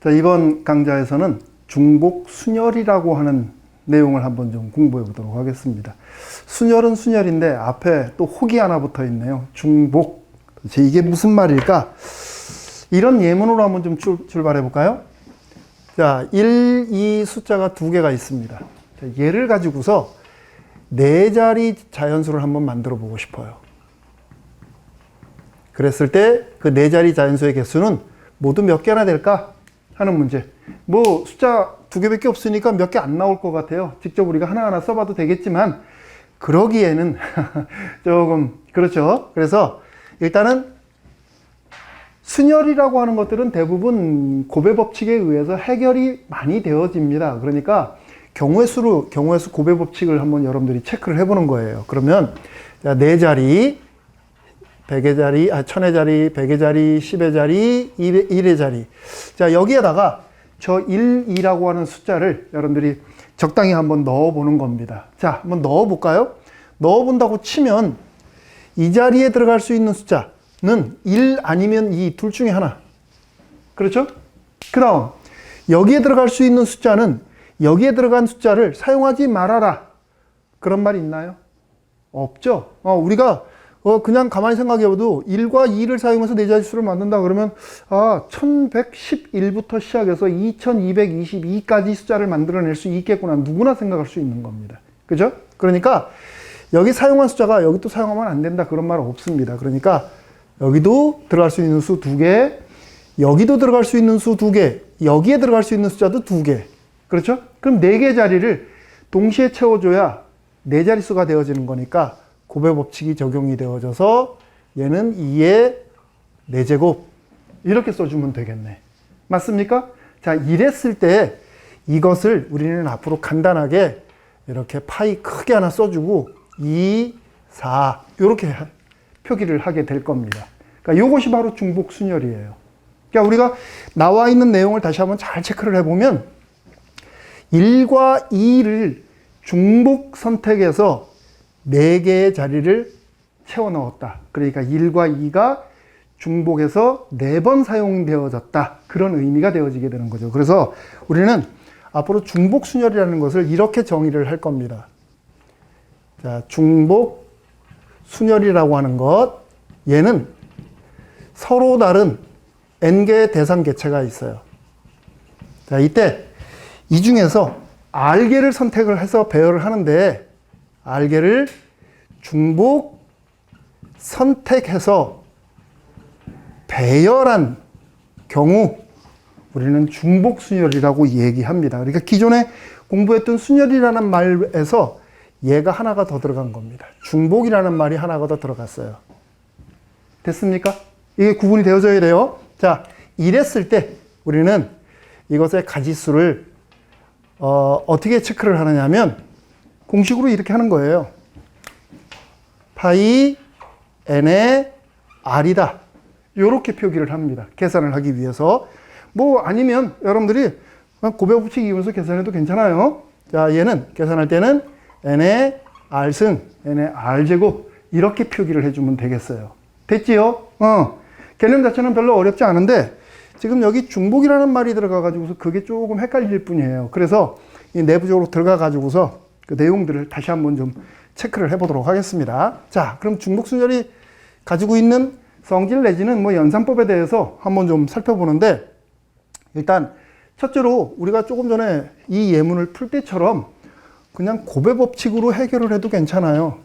자, 이번 강좌에서는 중복 순열이라고 하는 내용을 한번 좀 공부해 보도록 하겠습니다. 순열은 순열인데 앞에 또 혹이 하나 붙어 있네요. 중복. 이게 무슨 말일까? 이런 예문으로 한번 좀 출발해 볼까요? 자, 1, 2 숫자가 두 개가 있습니다. 자, 얘를 가지고서 네 자리 자연수를 한번 만들어 보고 싶어요. 그랬을 때 그 네 자리 자연수의 개수는 모두 몇 개나 될까 하는 문제. 뭐 숫자 두 개밖에 없으니까 몇 개 안 나올 것 같아요. 직접 우리가 하나하나 써봐도 되겠지만 그러기에는 조금 그렇죠. 그래서 일단은 순열이라고 하는 것들은 대부분 곱의 법칙에 의해서 해결이 많이 되어집니다. 그러니까 경우의 수 곱의 법칙을 한번 여러분들이 체크를 해보는 거예요. 그러면 자, 네 자리, 100의 자리, 1000의 자리, 100의 자리, 10의 자리, 1의 자리. 자, 여기에다가 저 1, 2라고 하는 숫자를 여러분들이 적당히 한번 넣어보는 겁니다. 자, 한번 넣어볼까요? 넣어본다고 치면 이 자리에 들어갈 수 있는 숫자는 1 아니면 2 둘 중에 하나. 그렇죠? 그 다음 여기에 들어갈 수 있는 숫자는 여기에 들어간 숫자를 사용하지 말아라. 그런 말 있나요? 없죠. 우리가 그냥 가만히 생각해봐도 1과 2를 사용해서 네 자릿수를 만든다 그러면 1111부터 시작해서 2222까지 숫자를 만들어낼 수 있겠구나. 누구나 생각할 수 있는 겁니다. 그죠? 그러니까 여기 사용한 숫자가 여기 또 사용하면 안 된다. 그런 말 없습니다. 그러니까 여기도 들어갈 수 있는 수 2개, 여기도 들어갈 수 있는 수 2개, 여기에 들어갈 수 있는 숫자도 2개. 그렇죠? 그럼 4개 자리를 동시에 채워줘야 네 자릿수가 되어지는 거니까 곱의 법칙이 적용이 되어져서 얘는 2의 4제곱 이렇게 써주면 되겠네. 맞습니까? 자, 이랬을 때 이것을 우리는 앞으로 간단하게 이렇게 파이 크게 하나 써주고 2, 4 이렇게 표기를 하게 될 겁니다. 그러니까 이것이 바로 중복 순열이에요. 그러니까 우리가 나와 있는 내용을 다시 한번 잘 체크를 해보면 1과 2를 중복 선택해서 4개의 자리를 채워 넣었다. 그러니까 1과 2가 중복해서 4번 사용되어졌다. 그런 의미가 되어지게 되는 거죠. 그래서 우리는 앞으로 중복 순열이라는 것을 이렇게 정의를 할 겁니다. 자, 중복 순열이라고 하는 것, 얘는 서로 다른 n개의 대상 개체가 있어요. 자, 이때 이 중에서 R개를 선택을 해서 배열을 하는데 R개를 중복 선택해서 배열한 경우 우리는 중복 순열이라고 얘기합니다. 그러니까 기존에 공부했던 순열이라는 말에서 얘가 하나가 더 들어간 겁니다. 중복이라는 말이 하나가 더 들어갔어요. 됐습니까? 이게 구분이 되어져야 돼요. 자, 이랬을 때 우리는 이것의 가지수를 어떻게 체크를 하느냐 하면 공식으로 이렇게 하는 거예요. 파이 n의 r이다. 이렇게 표기를 합니다. 계산을 하기 위해서. 뭐 아니면 여러분들이 곱의 법칙 이용해서 계산해도 괜찮아요. 자, 얘는 계산할 때는 n의 r승, n의 r제곱 이렇게 표기를 해주면 되겠어요. 됐지요? 개념 자체는 별로 어렵지 않은데 지금 여기 중복이라는 말이 들어가가지고서 그게 조금 헷갈릴 뿐이에요. 그래서 이 내부적으로 들어가가지고서 그 내용들을 다시 한번 좀 체크를 해보도록 하겠습니다. 자, 그럼 중복순열이 가지고 있는 성질 내지는 뭐 연산법에 대해서 한번 좀 살펴보는데 일단 첫째로 우리가 조금 전에 이 예문을 풀 때처럼 그냥 곱의 법칙으로 해결을 해도 괜찮아요.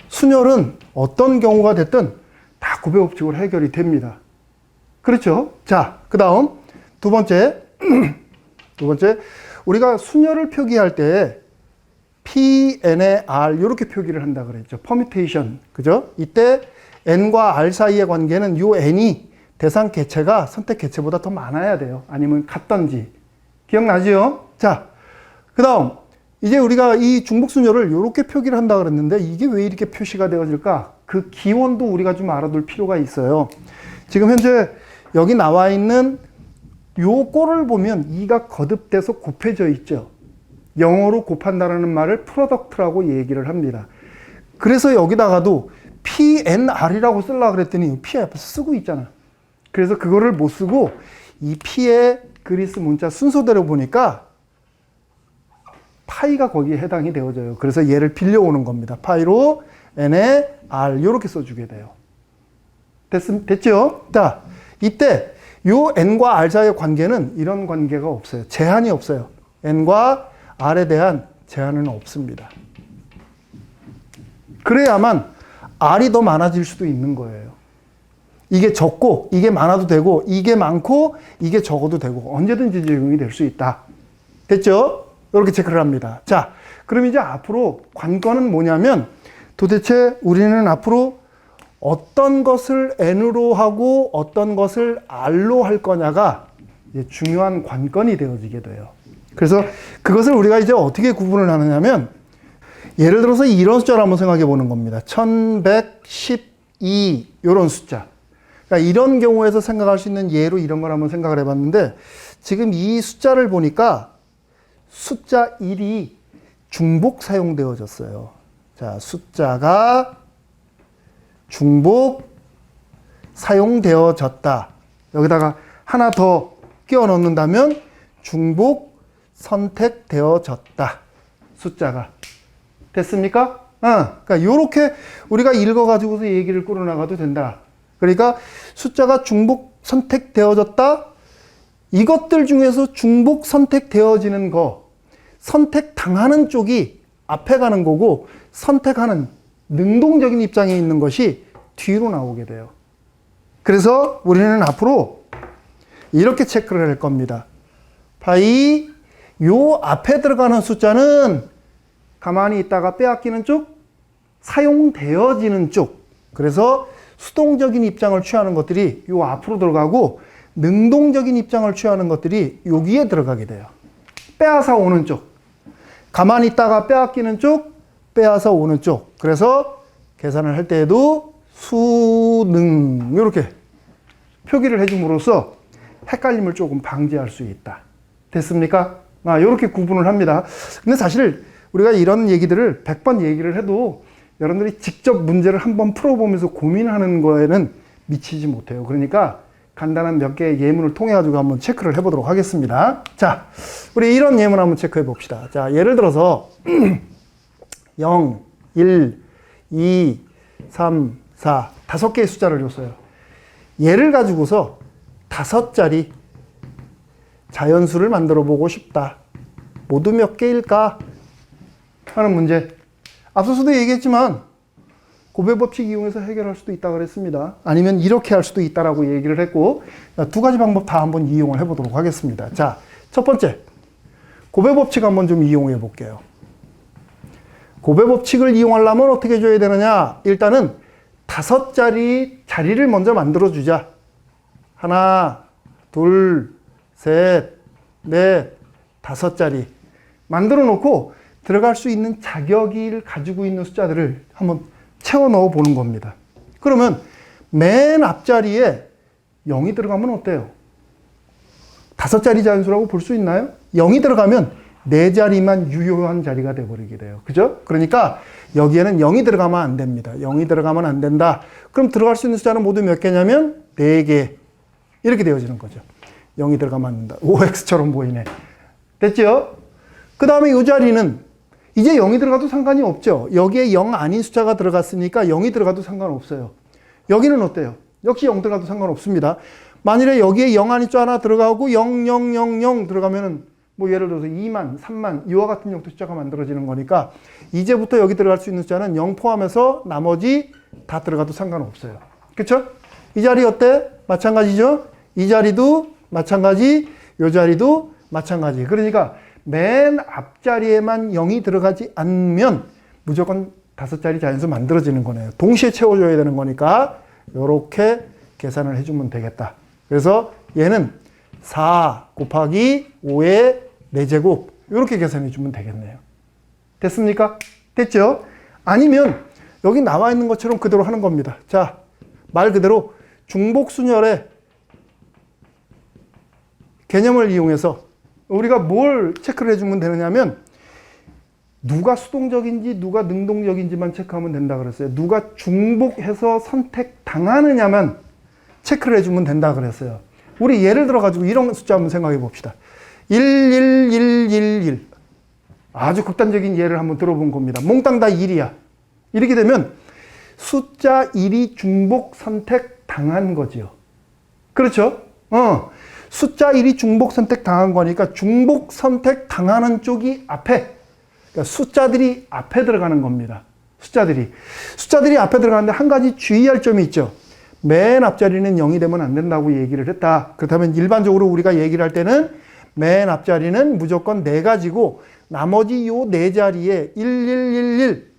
순열은 어떤 경우가 됐든 다 곱의 법칙으로 해결이 됩니다. 그렇죠? 자, 그 다음 두 번째 우리가 순열을 표기할 때 Pn의 R 이렇게 표기를 한다 그랬죠. 퍼뮤테이션. 그죠? 이때 N과 R 사이의 관계는 요 N이 대상 개체가 선택 개체보다 더 많아야 돼요. 아니면 같던지. 기억나죠? 자, 그 다음 이제 우리가 이 중복 순열을 이렇게 표기를 한다 그랬는데 이게 왜 이렇게 표시가 되어질까? 그 기원도 우리가 좀 알아둘 필요가 있어요. 지금 현재 여기 나와 있는 요 꼴을 보면 2가 거듭돼서 곱해져 있죠. 영어로 곱한다는 말을 프로덕트라고 얘기를 합니다. 그래서 여기다가도 PNR이라고 쓰려고 그랬더니 P 앞에 쓰고 있잖아. 그래서 그거를 못 쓰고 이 P의 그리스 문자 순서대로 보니까 파이가 거기에 해당이 되어져요. 그래서 얘를 빌려오는 겁니다. 파이로 n에 r 이렇게 써주게 돼요. 됐죠? 자, 이때 요 n과 r 사이의 관계는 이런 관계가 없어요. 제한이 없어요. n과 r에 대한 제한은 없습니다. 그래야만 r이 더 많아질 수도 있는 거예요. 이게 적고 이게 많아도 되고 이게 많고 이게 적어도 되고 언제든지 적용이 될 수 있다. 됐죠? 이렇게 체크를 합니다. 자, 그럼 이제 앞으로 관건은 뭐냐면 도대체 우리는 앞으로 어떤 것을 n으로 하고 어떤 것을 r로 할 거냐가 이제 중요한 관건이 되어지게 돼요. 그래서 그것을 우리가 이제 어떻게 구분을 하느냐면 예를 들어서 이런 숫자를 한번 생각해 보는 겁니다. 1112 이런 숫자. 그러니까 이런 경우에서 생각할 수 있는 예로 이런 걸 한번 생각을 해봤는데 지금 이 숫자를 보니까 숫자 1이 중복 사용되어졌어요. 자, 숫자가 중복 사용되어졌다. 여기다가 하나 더 끼워 넣는다면 중복 선택되어졌다. 숫자가. 됐습니까? 그러니까 이렇게 우리가 읽어가지고서 얘기를 꾸려나가도 된다. 그러니까 숫자가 중복 선택되어졌다. 이것들 중에서 중복 선택되어지는 거, 선택당하는 쪽이 앞에 가는 거고 선택하는 능동적인 입장에 있는 것이 뒤로 나오게 돼요. 그래서 우리는 앞으로 이렇게 체크를 할 겁니다. 파이 요 앞에 들어가는 숫자는 가만히 있다가 빼앗기는 쪽, 사용되어지는 쪽. 그래서 수동적인 입장을 취하는 것들이 요 앞으로 들어가고 능동적인 입장을 취하는 것들이 여기에 들어가게 돼요. 빼앗아 오는 쪽. 가만히 있다가 빼앗기는 쪽, 빼앗아 오는 쪽. 그래서 계산을 할 때에도 수능 이렇게 표기를 해줌으로써 헷갈림을 조금 방지할 수 있다. 됐습니까? 이렇게 구분을 합니다. 근데 사실 우리가 이런 얘기들을 100번 얘기를 해도 여러분들이 직접 문제를 한번 풀어보면서 고민하는 거에는 미치지 못해요. 그러니까 간단한 몇 개의 예문을 통해 가지고 한번 체크를 해보도록 하겠습니다. 자, 우리 이런 예문 한번 체크해 봅시다. 자, 예를 들어서 0, 1, 2, 3, 4 5개의 숫자를 줬어요. 얘를 가지고서 5자리 자연수를 만들어 보고 싶다. 모두 몇 개일까? 하는 문제. 앞서서도 얘기했지만 곱의 법칙 이용해서 해결할 수도 있다고 그랬습니다. 아니면 이렇게 할 수도 있다라고 얘기를 했고, 두 가지 방법 다 한번 이용을 해보도록 하겠습니다. 자, 첫 번째, 곱의 법칙 한번 좀 이용해 볼게요. 곱의 법칙을 이용하려면 어떻게 줘야 되느냐? 일단은 5자리 자리를 먼저 만들어 주자. 하나, 둘, 셋, 넷, 5자리 만들어 놓고 들어갈 수 있는 자격을 가지고 있는 숫자들을 한번 채워 넣어 보는 겁니다. 그러면 맨 앞자리에 0이 들어가면 어때요? 5자리 자연수라고 볼 수 있나요? 0이 들어가면 4자리만 유효한 자리가 되어버리게 돼요. 그죠? 그러니까 여기에는 0이 들어가면 안 됩니다. 0이 들어가면 안 된다. 그럼 들어갈 수 있는 숫자는 모두 몇 개냐면 4개. 이렇게 되어지는 거죠. 0이 들어가면 안 된다. OX처럼 보이네. 됐죠? 그 다음에 이 자리는 이제 0이 들어가도 상관이 없죠. 여기에 0 아닌 숫자가 들어갔으니까 0이 들어가도 상관없어요. 여기는 어때요? 역시 0 들어가도 상관없습니다. 만일에 여기에 0 아닌 숫자 하나 들어가고 0, 0, 0, 0 들어가면은 뭐 예를 들어서 2만, 3만 이와 같은 형태 숫자가 만들어지는 거니까 이제부터 여기 들어갈 수 있는 숫자는 0 포함해서 나머지 다 들어가도 상관없어요. 그쵸? 이 자리 어때? 마찬가지죠? 이 자리도 마찬가지, 이 자리도 마찬가지. 그러니까 맨 앞자리에만 0이 들어가지 않으면 무조건 5자리 자연수 만들어지는 거네요. 동시에 채워줘야 되는 거니까 이렇게 계산을 해주면 되겠다. 그래서 얘는 4 곱하기 5의 4제곱 이렇게 계산해 주면 되겠네요. 됐습니까? 됐죠? 아니면 여기 나와 있는 것처럼 그대로 하는 겁니다. 자, 말 그대로 중복순열의 개념을 이용해서 우리가 뭘 체크를 해주면 되느냐면 누가 수동적인지 누가 능동적인지만 체크하면 된다 그랬어요. 누가 중복해서 선택당하느냐만 체크를 해주면 된다 그랬어요. 우리 예를 들어가지고 이런 숫자 한번 생각해 봅시다. 11111. 아주 극단적인 예를 한번 들어본 겁니다. 몽땅 다 1이야. 이렇게 되면 숫자 1이 중복 선택 당한 거지요. 그렇죠? 숫자 1이 중복 선택 당한 거니까 중복 선택 당하는 쪽이 앞에, 그러니까 숫자들이 앞에 들어가는 겁니다. 숫자들이 앞에 들어가는데 한 가지 주의할 점이 있죠. 맨 앞자리는 0이 되면 안 된다고 얘기를 했다. 그렇다면 일반적으로 우리가 얘기를 할 때는 맨 앞자리는 무조건 4가지고 나머지 요 4자리에 1111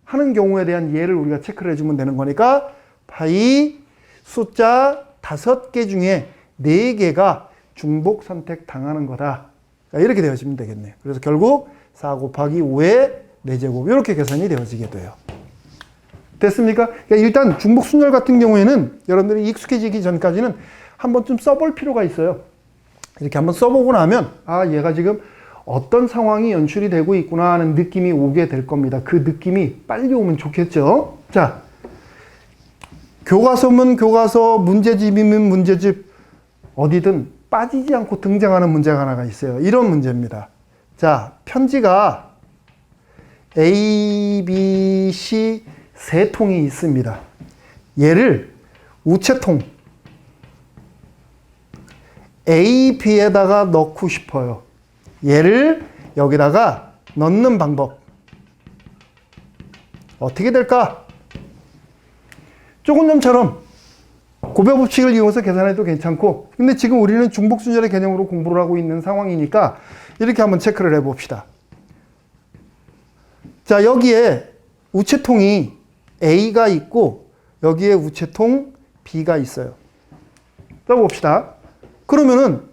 하는 경우에 대한 예를 우리가 체크를 해주면 되는 거니까 파이 숫자 5개 중에 4개가 중복 선택 당하는 거다. 이렇게 되어지면 되겠네요. 그래서 결국 4 곱하기 5의 4제곱 이렇게 계산이 되어지게 돼요. 됐습니까? 그러니까 일단 중복 순열 같은 경우에는 여러분들이 익숙해지기 전까지는 한번 좀 써볼 필요가 있어요. 이렇게 한번 써보고 나면 아, 얘가 지금 어떤 상황이 연출이 되고 있구나 하는 느낌이 오게 될 겁니다. 그 느낌이 빨리 오면 좋겠죠. 자, 교과서면 교과서, 문제집이면 문제집, 어디든 빠지지 않고 등장하는 문제가 하나가 있어요. 이런 문제입니다. 자, 편지가 A, B, C 세 통이 있습니다. 얘를 우체통 A, B에다가 넣고 싶어요. 얘를 여기다가 넣는 방법 어떻게 될까? 조금 전처럼 고배 법칙을 이용해서 계산해도 괜찮고, 근데 지금 우리는 중복순열의 개념으로 공부를 하고 있는 상황이니까 이렇게 한번 체크를 해봅시다. 자, 여기에 우체통이 A가 있고 여기에 우체통 B가 있어요. 써봅시다. 그러면은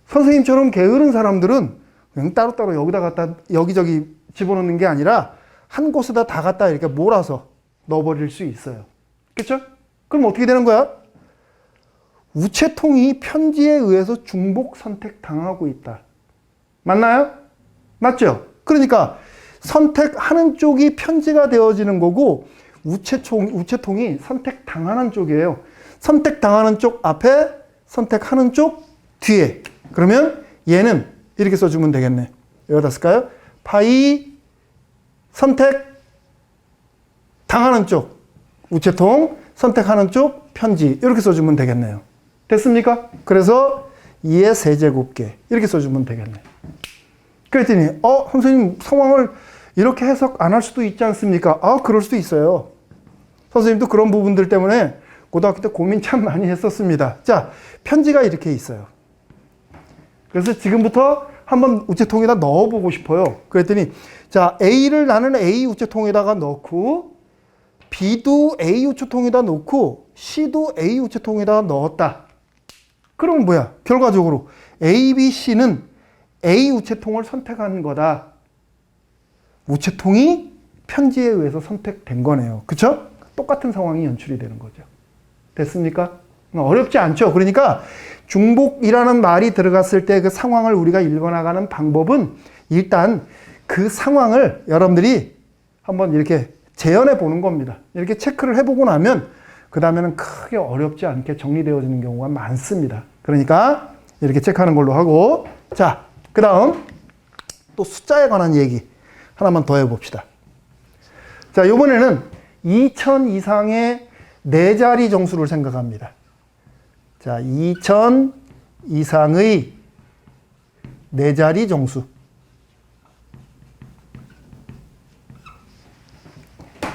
선생님처럼 게으른 사람들은 그냥 따로따로 여기다 갖다 여기저기 집어넣는 게 아니라 한 곳에다 다 갖다 이렇게 몰아서 넣어버릴 수 있어요. 그렇죠? 그럼 어떻게 되는 거야? 우체통이 편지에 의해서 중복 선택 당하고 있다. 맞나요? 맞죠? 그러니까 선택하는 쪽이 편지가 되어지는 거고 우체통이 선택당하는 쪽이에요. 선택당하는 쪽 앞에, 선택하는 쪽 뒤에. 그러면 얘는 이렇게 써주면 되겠네. 여기다 쓸까요? 파이 선택당하는 쪽 우체통, 선택하는 쪽 편지, 이렇게 써주면 되겠네요. 됐습니까? 그래서 2의 세제곱계 이렇게 써주면 되겠네요. 그랬더니 선생님 상황을 이렇게 해석 안 할 수도 있지 않습니까? 그럴 수도 있어요. 선생님도 그런 부분들 때문에 고등학교 때 고민 참 많이 했었습니다. 자, 편지가 이렇게 있어요. 그래서 지금부터 한번 우체통에다 넣어보고 싶어요. 그랬더니 자, A를 나는 A 우체통에다가 넣고 B도 A 우체통에다 넣고 C도 A 우체통에다 넣었다. 그럼 뭐야? 결과적으로 A, B, C는 A 우체통을 선택한 거다. 우체통이 편지에 의해서 선택된 거네요. 그쵸? 똑같은 상황이 연출이 되는 거죠. 됐습니까? 어렵지 않죠? 그러니까 중복이라는 말이 들어갔을 때 그 상황을 우리가 읽어나가는 방법은 일단 그 상황을 여러분들이 한번 이렇게 재현해 보는 겁니다. 이렇게 체크를 해보고 나면 그 다음에는 크게 어렵지 않게 정리되어지는 경우가 많습니다. 그러니까 이렇게 체크하는 걸로 하고, 자, 그 다음 또 숫자에 관한 얘기 하나만 더 해봅시다. 자, 이번에는 2000 이상의 4자리 정수를 생각합니다. 자, 2000 이상의 4자리 정수.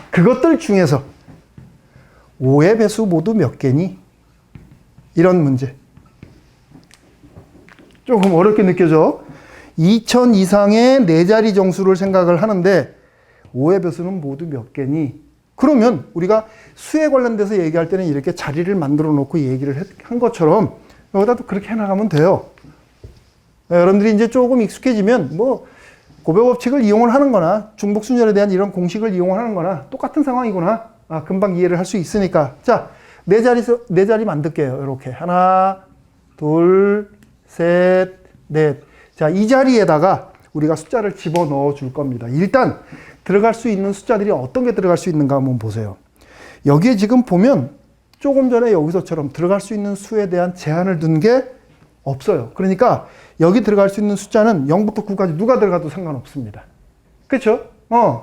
그것들 중에서 5의 배수 모두 몇 개니? 이런 문제. 조금 어렵게 느껴져. 2000 이상의 4자리 정수를 생각을 하는데 5의 배수는 모두 몇 개니? 그러면 우리가 수에 관련돼서 얘기할 때는 이렇게 자리를 만들어 놓고 얘기를 한 것처럼 여기다도 그렇게 해나가면 돼요. 여러분들이 이제 조금 익숙해지면 뭐 고배법칙을 이용을 하는 거나 중복순열에 대한 이런 공식을 이용하는 거나 똑같은 상황이구나. 금방 이해를 할 수 있으니까. 자, 4자리 만들게요. 이렇게. 하나, 둘, 셋, 넷. 자, 이 자리에다가 우리가 숫자를 집어넣어 줄 겁니다. 일단 들어갈 수 있는 숫자들이 어떤 게 들어갈 수 있는가 한번 보세요. 여기에 지금 보면 조금 전에 여기서처럼 들어갈 수 있는 수에 대한 제한을 둔 게 없어요. 그러니까 여기 들어갈 수 있는 숫자는 0부터 9까지 누가 들어가도 상관없습니다. 그렇죠?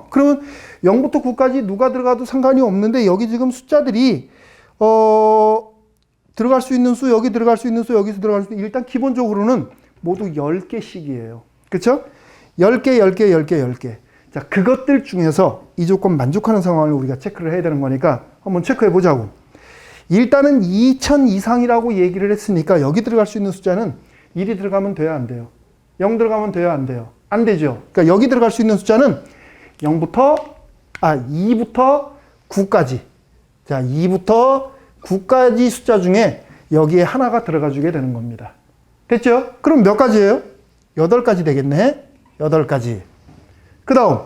그러면 0부터 9까지 누가 들어가도 상관이 없는데 여기 지금 숫자들이 들어갈 수 있는 수, 여기 들어갈 수 있는 수, 여기서 들어갈 수 있는 일단 기본적으로는 모두 10개씩이에요. 그렇죠? 10개, 10개, 10개, 10개. 자, 그것들 중에서 이 조건 만족하는 상황을 우리가 체크를 해야 되는 거니까 한번 체크해 보자고. 일단은 2000 이상이라고 얘기를 했으니까 여기 들어갈 수 있는 숫자는 1이 들어가면 돼야 안 돼요? 0 들어가면 돼야 안 돼요? 안 되죠. 그러니까 여기 들어갈 수 있는 숫자는 2부터 9까지. 자, 2부터 9까지 숫자 중에 여기에 하나가 들어가 주게 되는 겁니다. 됐죠? 그럼 몇 가지예요? 8가지 되겠네. 8가지. 그 다음,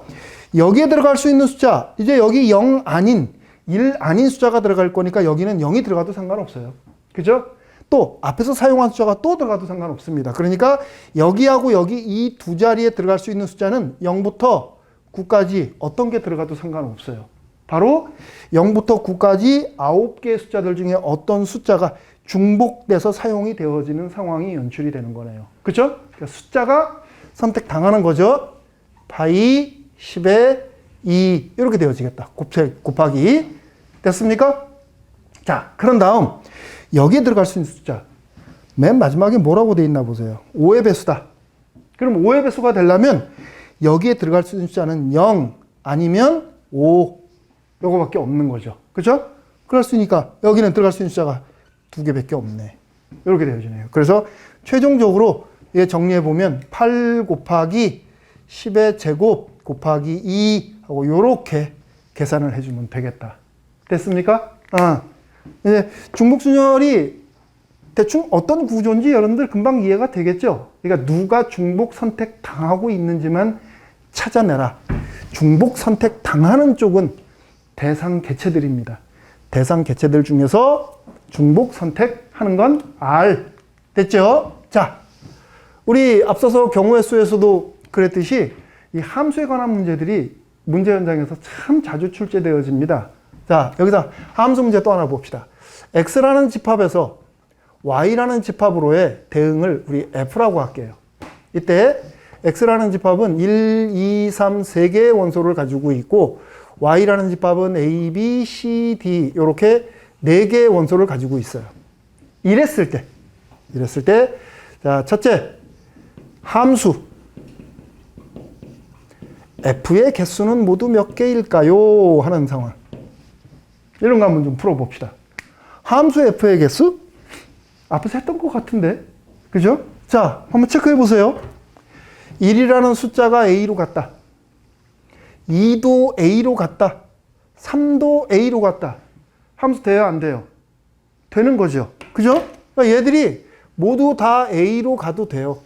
여기에 들어갈 수 있는 숫자, 이제 여기 0 아닌, 1 아닌 숫자가 들어갈 거니까 여기는 0이 들어가도 상관없어요. 그죠? 또, 앞에서 사용한 숫자가 또 들어가도 상관없습니다. 그러니까 여기하고 여기 이 두 자리에 들어갈 수 있는 숫자는 0부터 9까지 어떤 게 들어가도 상관없어요. 바로 0부터 9까지 9개의 숫자들 중에 어떤 숫자가 중복돼서 사용이 되어지는 상황이 연출이 되는 거네요. 그죠? 그러니까 숫자가 선택당하는 거죠. 파이 10의 2 이렇게 되어지겠다. 곱하기. 됐습니까? 자, 그런 다음 여기에 들어갈 수 있는 숫자 맨 마지막에 뭐라고 돼 있나 보세요. 5의 배수다. 그럼 5의 배수가 되려면 여기에 들어갈 수 있는 숫자는 0 아니면 5 요거밖에 없는 거죠. 그죠? 그럴 수 있으니까 여기는 들어갈 수 있는 숫자가 2개밖에 없네. 이렇게 되어지네요. 그래서 최종적으로 얘 정리해 보면 8 곱하기 10의 제곱 곱하기 2 하고 요렇게 계산을 해주면 되겠다. 됐습니까? 이제 중복순열이 대충 어떤 구조인지 여러분들 금방 이해가 되겠죠? 그러니까 누가 중복 선택 당하고 있는지만 찾아내라. 중복 선택 당하는 쪽은 대상 개체들입니다. 대상 개체들 중에서 중복 선택하는 건 R. 됐죠? 자, 우리 앞서서 경우의 수에서도 그랬듯이 이 함수에 관한 문제들이 문제 현장에서 참 자주 출제되어집니다. 자, 여기서 함수 문제 또 하나 봅시다. X라는 집합에서 Y라는 집합으로의 대응을 우리 F라고 할게요. 이때 X라는 집합은 1, 2, 3, 3개의 원소를 가지고 있고 Y라는 집합은 A, B, C, D 이렇게 4개의 원소를 가지고 있어요. 이랬을 때 자, 첫째 함수 F의 개수는 모두 몇 개일까요? 하는 상황. 이런 거 한번 좀 풀어봅시다. 함수 F의 개수? 앞에서 했던 것 같은데. 그죠? 자, 한번 체크해 보세요. 1이라는 숫자가 A로 갔다. 2도 A로 갔다. 3도 A로 갔다. 함수 돼요? 안 돼요? 되는 거죠. 그죠? 그러니까 얘들이 모두 다 A로 가도 돼요.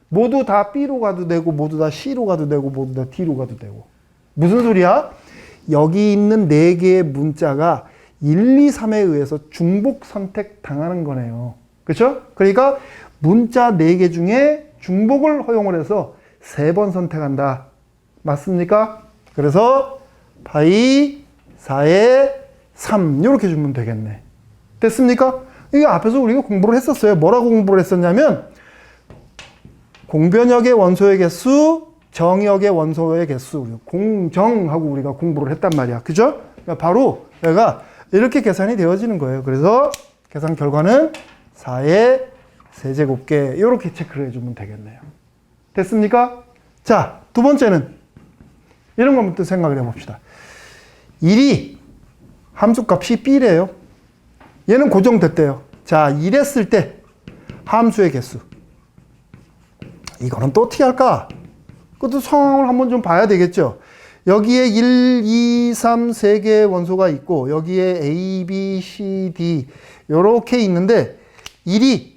모두 다 B로 가도 되고, 모두 다 C로 가도 되고, 모두 다 D로 가도 되고. 무슨 소리야? 여기 있는 4개의 문자가 1, 2, 3에 의해서 중복 선택 당하는 거네요. 그렇죠? 그러니까 문자 4개 중에 중복을 허용을 해서 3번 선택한다. 맞습니까? 그래서 파이 4의 3 이렇게 주면 되겠네. 됐습니까? 이게 앞에서 우리가 공부를 했었어요. 뭐라고 공부를 했었냐면 공변역의 원소의 개수, 정역의 원소의 개수, 공정하고 우리가 공부를 했단 말이야. 그죠? 그러니까 바로 얘가 이렇게 계산이 되어지는 거예요. 그래서 계산 결과는 4의 세제곱계 이렇게 체크를 해주면 되겠네요. 됐습니까? 자, 두 번째는 이런 것부터 생각을 해봅시다. 1이 함수값이 B래요. 얘는 고정됐대요. 자, 이랬을 때 함수의 개수. 이거는 또 어떻게 할까? 그것도 상황을 한번 좀 봐야 되겠죠. 여기에 1, 2, 3, 3개의 원소가 있고 여기에 A, B, C, D 이렇게 있는데 1이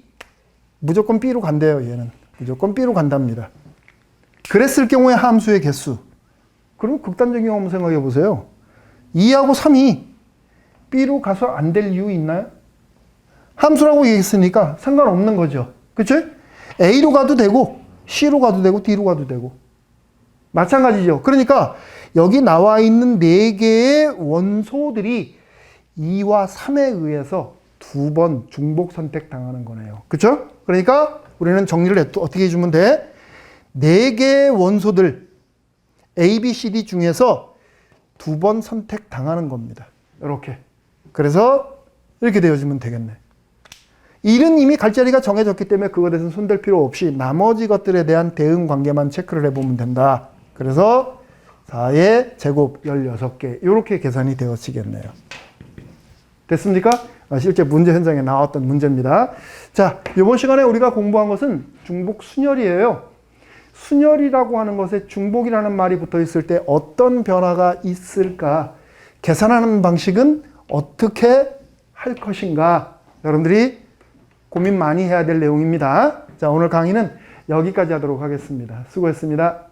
무조건 B로 간대요. 얘는 무조건 B로 간답니다. 그랬을 경우에 함수의 개수. 그럼 극단적인 경우 한번 생각해 보세요. 2하고 3이 B로 가서 안 될 이유 있나요? 함수라고 얘기했으니까 상관없는 거죠. 그치? A로 가도 되고 C로 가도 되고 D로 가도 되고 마찬가지죠. 그러니까 여기 나와 있는 4개의 원소들이 2와 3에 의해서 2번 중복 선택당하는 거네요. 그쵸? 그러니까 우리는 정리를 어떻게 해주면 돼? 4개의 원소들 A, B, C, D 중에서 2번 선택당하는 겁니다. 이렇게. 그래서 이렇게 되어지면 되겠네. 1은 이미 갈 자리가 정해졌기 때문에 그거에 대해서는 손댈 필요 없이 나머지 것들에 대한 대응 관계만 체크를 해보면 된다. 그래서 4의 제곱 16개 이렇게 계산이 되어지겠네요. 됐습니까? 실제 문제 현장에 나왔던 문제입니다. 자, 이번 시간에 우리가 공부한 것은 중복 순열이에요. 순열이라고 하는 것에 중복이라는 말이 붙어 있을 때 어떤 변화가 있을까? 계산하는 방식은 어떻게 할 것인가? 여러분들이 고민 많이 해야 될 내용입니다. 자, 오늘 강의는 여기까지 하도록 하겠습니다. 수고했습니다.